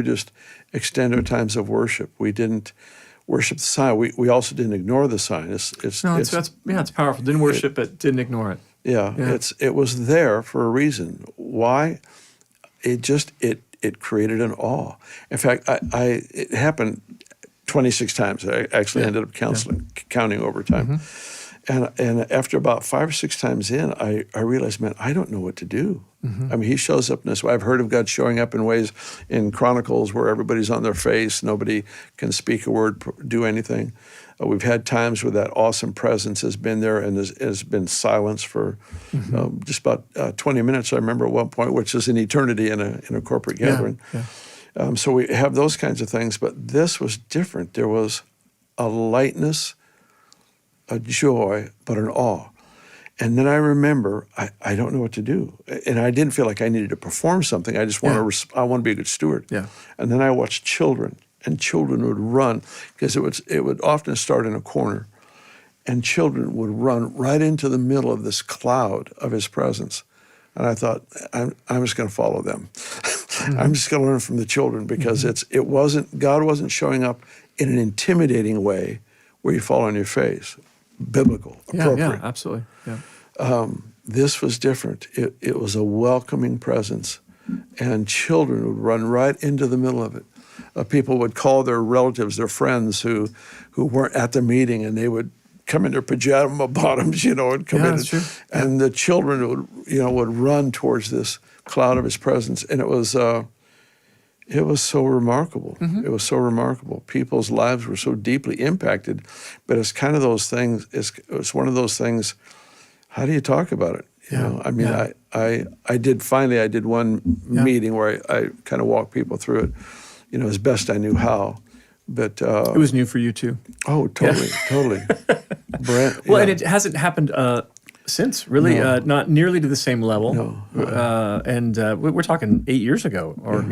We just extend our times of worship. We didn't worship the sign. We also didn't ignore the sign. It's powerful. Didn't worship it, didn't ignore it. Yeah. It was there for a reason. Why? It created an awe. In fact, it happened 26 times. I actually ended up counting over time. And after about 5 or 6 times in, I realized, man, I don't know what to do. I mean, he shows up in this way. I've heard of God showing up in ways in Chronicles where everybody's on their face, nobody can speak a word, do anything. We've had times where that awesome presence has been there and has been silence for just about 20 minutes, I remember at one point, which is an eternity in a corporate gathering. So we have those kinds of things, but this was different. There was a lightness, a joy, but an awe. And then I remember, I don't know what to do. And I didn't feel like I needed to perform something. I just want to be a good steward. And then I watched children, and children would run, because it would often start in a corner. And children would run right into the middle of this cloud of his presence. And I thought, I'm just going to follow them. I'm just going to learn from the children, because God wasn't showing up in an intimidating way where you fall on your face. Biblical, appropriate. Yeah, absolutely. This was different. It was a welcoming presence, and children would run right into the middle of it. People would call their relatives, their friends who weren't at the meeting, and they would come in their pajama bottoms, and come in. That's true. And the children would run towards this cloud of his presence, and it was so remarkable. It was so remarkable. People's lives were so deeply impacted, but it's kind of those things. It's one of those things. How do you talk about it? I mean, I did one meeting where I kind of walked people through it, as best I knew how. But it was new for you too. Oh, totally. And it hasn't happened since, really, not nearly to the same level. No. And we're talking 8 years ago, or